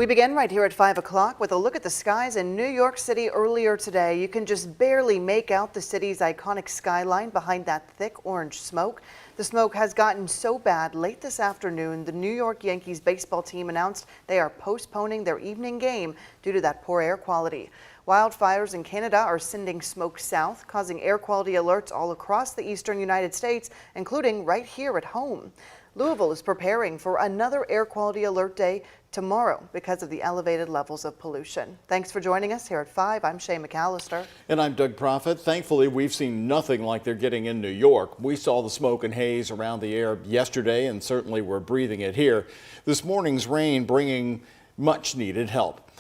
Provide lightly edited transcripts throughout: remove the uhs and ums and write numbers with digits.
We begin right here at 5 o'clock with a look at the skies in New York City earlier today. You can just barely make out the city's iconic skyline behind that thick orange smoke. The smoke has gotten so bad late this afternoon, the New York Yankees baseball team announced they are postponing their evening game due to that poor air quality. Wildfires in Canada are sending smoke south, causing air quality alerts all across the eastern United States, including right here at home. Louisville is preparing for another air quality alert day tomorrow because of the elevated levels of pollution. Thanks for joining us here at 5. I'm Shay McAllister. And I'm Doug Proffitt. Thankfully, we've seen nothing like they're getting in New York. We saw the smoke and haze around the air yesterday, and certainly we're breathing it here. This morning's rain bringing much needed help.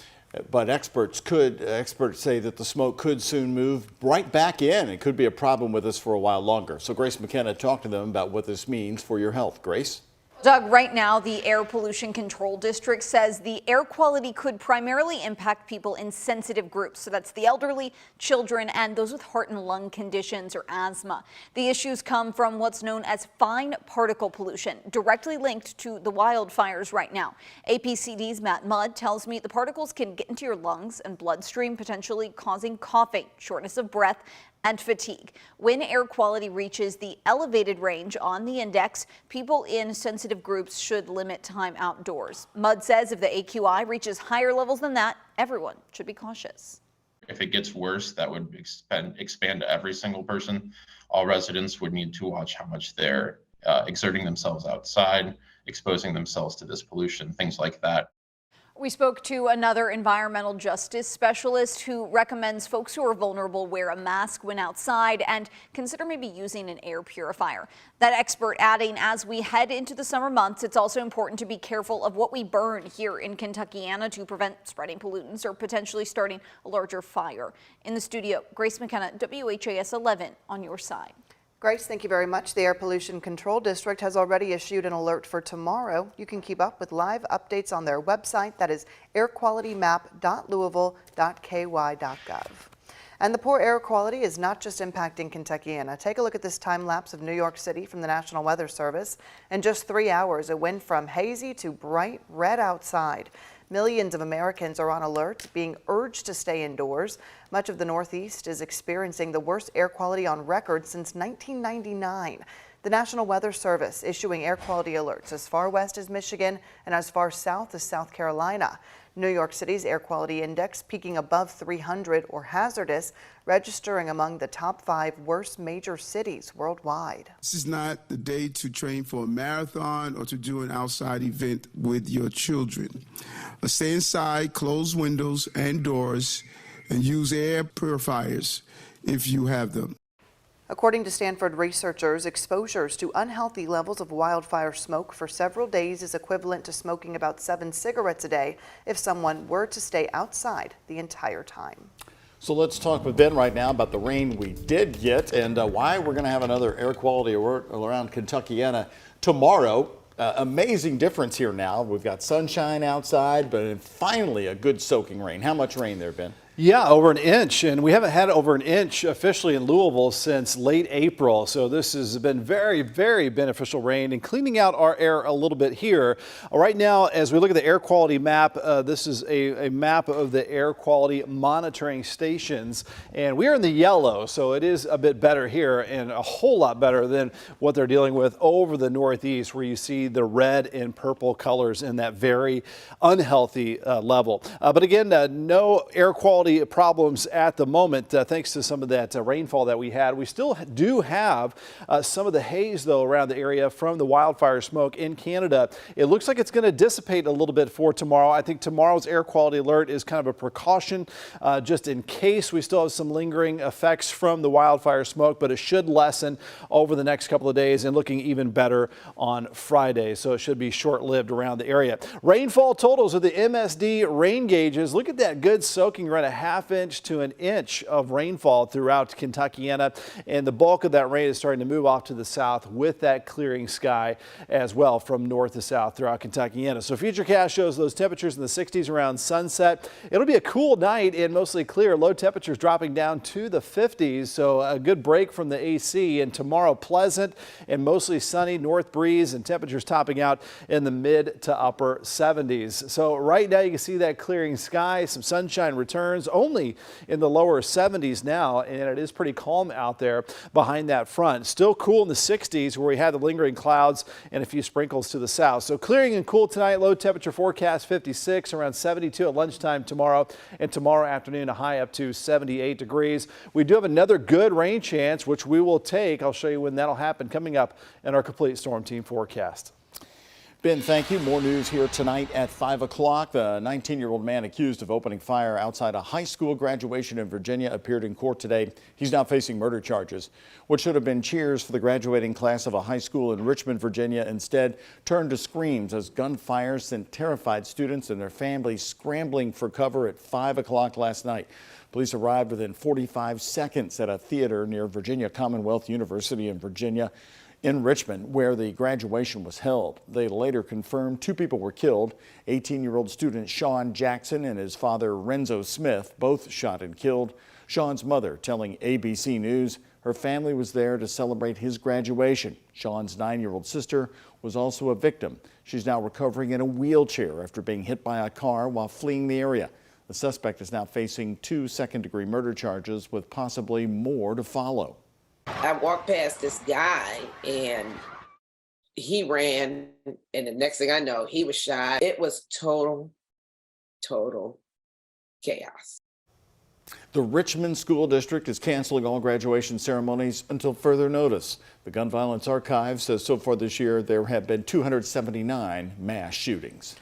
But experts say that the smoke could soon move right back in. It could be a problem with us for a while longer. So Grace McKenna talked to them about what this means for your health. Grace? Doug, right now, the Air Pollution Control District says the air quality could primarily impact people in sensitive groups. So that's the elderly, children, and those with heart and lung conditions or asthma. The issues come from what's known as fine particle pollution, directly linked to the wildfires right now. APCD's Matt Mudd tells me the particles can get into your lungs and bloodstream, potentially causing coughing, shortness of breath, and fatigue. When air quality reaches the elevated range on the index, people in sensitive groups should limit time outdoors. Mudd says if the AQI reaches higher levels than that, everyone should be cautious. If it gets worse, that would expand to every single person. All residents would need to watch how much they're exerting themselves outside, exposing themselves to this pollution, things like that. We spoke to another environmental justice specialist who recommends folks who are vulnerable wear a mask when outside and consider maybe using an air purifier. That expert adding, as we head into the summer months, it's also important to be careful of what we burn here in Kentuckiana to prevent spreading pollutants or potentially starting a larger fire. In the studio, Grace McKenna, WHAS 11 on your side. Grace, thank you very much. The Air Pollution Control District has already issued an alert for tomorrow. You can keep up with live updates on their website. That is airqualitymap.louisville.ky.gov. And the poor air quality is not just impacting Kentuckiana. Take a look at this time lapse of New York City from the National Weather Service. In just 3 hours, it went from hazy to bright red outside. Millions of Americans are on alert, being urged to stay indoors. Much of the Northeast is experiencing the worst air quality on record since 1999. The National Weather Service issuing air quality alerts as far west as Michigan and as far south as South Carolina. New York City's air quality index peaking above 300 or hazardous, registering among the top 5 worst major cities worldwide. This is not the day to train for a marathon or to do an outside event with your children. Stay inside, close windows and doors, and use air purifiers if you have them. According to Stanford researchers, exposures to unhealthy levels of wildfire smoke for several days is equivalent to smoking about 7 cigarettes a day if someone were to stay outside the entire time. So let's talk with Ben right now about the rain we did get and why we're going to have another air quality alert around Kentuckiana tomorrow. Amazing difference here now. We've got sunshine outside, but finally a good soaking rain. How much rain there, Ben? Yeah, over an inch, and we haven't had over an inch officially in Louisville since late April. So this has been very, very beneficial rain and cleaning out our air a little bit here. Right now, as we look at the air quality map, this is a map of the air quality monitoring stations, and we are in the yellow, so it is a bit better here and a whole lot better than what they're dealing with over the Northeast, where you see the red and purple colors in that very unhealthy level. But again, no air quality problems at the moment thanks to some of that rainfall that we had. We still do have some of the haze though around the area from the wildfire smoke in Canada. It looks like it's going to dissipate a little bit for tomorrow. I think tomorrow's air quality alert is kind of a precaution just in case we still have some lingering effects from the wildfire smoke, but it should lessen over the next couple of days and looking even better on Friday. So it should be short-lived around the area. Rainfall totals of the MSD rain gauges. Look at that good soaking right a ½ inch to an inch of rainfall throughout Kentuckiana, and the bulk of that rain is starting to move off to the south with that clearing sky as well from north to south throughout Kentuckiana. So Futurecast shows those temperatures in the 60s around sunset. It'll be a cool night and mostly clear. Low temperatures dropping down to the 50s, so a good break from the AC. And tomorrow, pleasant and mostly sunny, north breeze, and temperatures topping out in the mid to upper 70s. So right now you can see that clearing sky. Some sunshine returns, only in the lower 70s now, and it is pretty calm out there behind that front. Still cool in the 60s where we had the lingering clouds and a few sprinkles to the south. So clearing and cool tonight. Low temperature forecast 56, around 72 at lunchtime tomorrow, and tomorrow afternoon a high up to 78 degrees. We do have another good rain chance, which we will take. I'll show you when that'll happen coming up in our complete storm team forecast. Ben, thank you. More news here tonight at 5 o'clock. The 19-year-old man accused of opening fire outside a high school graduation in Virginia appeared in court today. He's now facing murder charges. What should have been cheers for the graduating class of a high school in Richmond, Virginia, instead turned to screams as gunfire sent terrified students and their families scrambling for cover at 5 o'clock last night. Police arrived within 45 seconds at a theater near Virginia Commonwealth University in Virginia. In Richmond, where the graduation was held. They later confirmed 2 people were killed. 18-year-old student Sean Jackson and his father Renzo Smith, both shot and killed. Sean's mother telling ABC News her family was there to celebrate his graduation. Sean's 9-year-old sister was also a victim. She's now recovering in a wheelchair after being hit by a car while fleeing the area. The suspect is now facing 2 second-degree murder charges with possibly more to follow. I walked past this guy and he ran, and the next thing I know, he was shot. It was total chaos. The Richmond School District is canceling all graduation ceremonies until further notice. The Gun Violence Archive says so far this year there have been 279 mass shootings.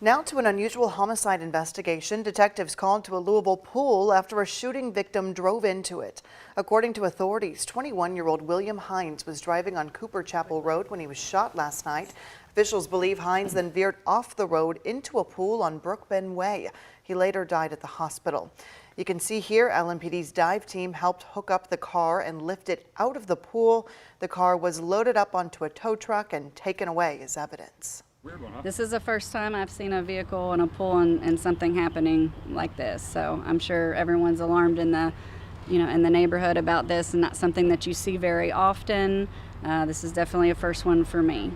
Now to an unusual homicide investigation. Detectives called to a Louisville pool after a shooting victim drove into it. According to authorities, 21-year-old William Hines was driving on Cooper Chapel Road when he was shot last night. Officials believe Hines then veered off the road into a pool on Brookbend Way. He later died at the hospital. You can see here LMPD's dive team helped hook up the car and lift it out of the pool. The car was loaded up onto a tow truck and taken away as evidence. This is the first time I've seen a vehicle in a pool and something happening like this. So I'm sure everyone's alarmed in the neighborhood about this, and not something that you see very often. This is definitely a first one for me.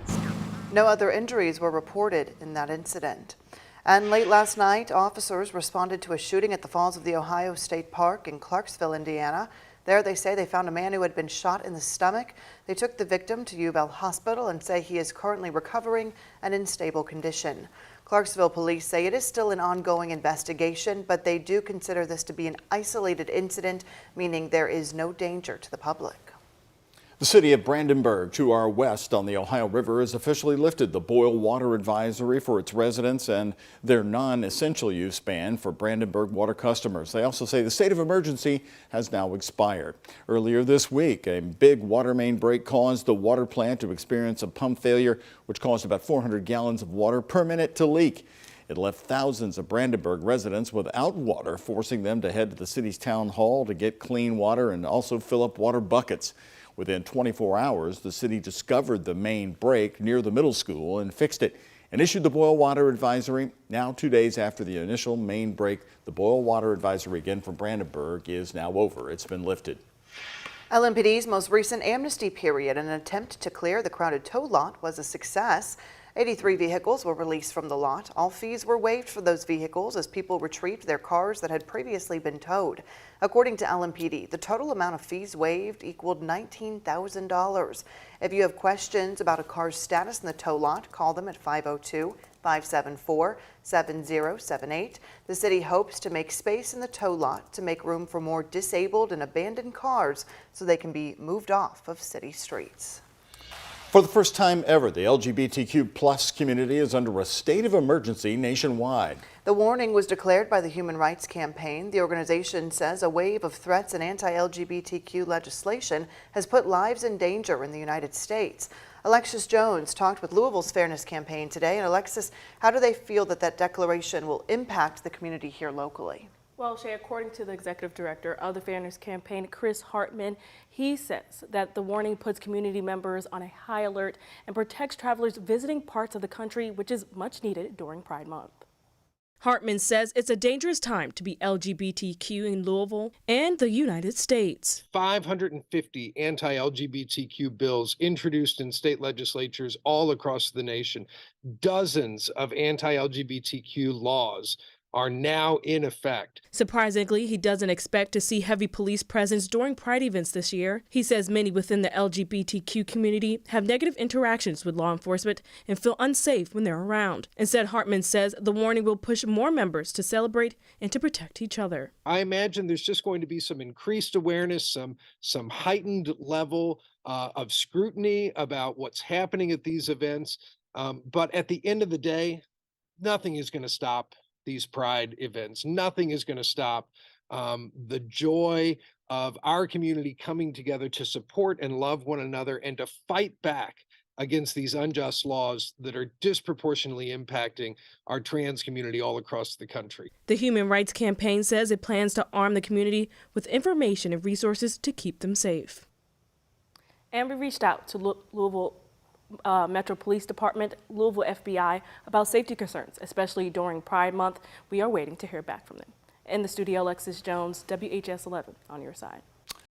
No other injuries were reported in that incident. And late last night, officers responded to a shooting at the Falls of the Ohio State Park in Clarksville, Indiana. There they say they found a man who had been shot in the stomach. They took the victim to U of L Hospital and say he is currently recovering and in stable condition. Clarksville police say it is still an ongoing investigation, but they do consider this to be an isolated incident, meaning there is no danger to the public. The city of Brandenburg, to our west on the Ohio River, has officially lifted the boil water advisory for its residents and their non-essential use ban for Brandenburg Water customers. They also say the state of emergency has now expired. Earlier this week, a big water main break caused the water plant to experience a pump failure, which caused about 400 gallons of water per minute to leak. It left thousands of Brandenburg residents without water, forcing them to head to the city's town hall to get clean water and also fill up water buckets. Within 24 hours, the city discovered the main break near the middle school and fixed it and issued the boil water advisory. Now, 2 days after the initial main break, the boil water advisory again for Brandenburg is now over. It's been lifted. LMPD's most recent amnesty period, an attempt to clear the crowded tow lot, was a success. 83 vehicles were released from the lot. All fees were waived for those vehicles as people retrieved their cars that had previously been towed. According to LMPD, the total amount of fees waived equaled $19,000. If you have questions about a car's status in the tow lot, call them at 502-574-7078. The city hopes to make space in the tow lot to make room for more disabled and abandoned cars so they can be moved off of city streets. For the first time ever, the LGBTQ+ community is under a state of emergency nationwide. The warning was declared by the Human Rights Campaign. The organization says a wave of threats and anti-LGBTQ legislation has put lives in danger in the United States. Alexis Jones talked with Louisville's Fairness Campaign today. And Alexis, how do they feel that declaration will impact the community here locally? Well, Shay, according to the executive director of the Fairness Campaign, Chris Hartman, he says that the warning puts community members on a high alert and protects travelers visiting parts of the country, which is much needed during Pride Month. Hartman says it's a dangerous time to be LGBTQ in Louisville and the United States. 550 anti-LGBTQ bills introduced in state legislatures all across the nation. Dozens of anti-LGBTQ laws are now in effect. Surprisingly, he doesn't expect to see heavy police presence during Pride events this year. He says many within the LGBTQ community have negative interactions with law enforcement and feel unsafe when they're around. Instead, Hartman says the warning will push more members to celebrate and to protect each other. I imagine there's just going to be some increased awareness, some heightened level of scrutiny about what's happening at these events. But at the end of the day, nothing is going to stop these Pride events. Nothing is going to stop the joy of our community coming together to support and love one another and to fight back against these unjust laws that are disproportionately impacting our trans community all across the country. The Human Rights Campaign says it plans to arm the community with information and resources to keep them safe. And we reached out to Louisville Metro Police Department, Louisville FBI about safety concerns, especially during Pride Month. We are waiting to hear back from them. In the studio, Alexis Jones, WHAS11 on your side.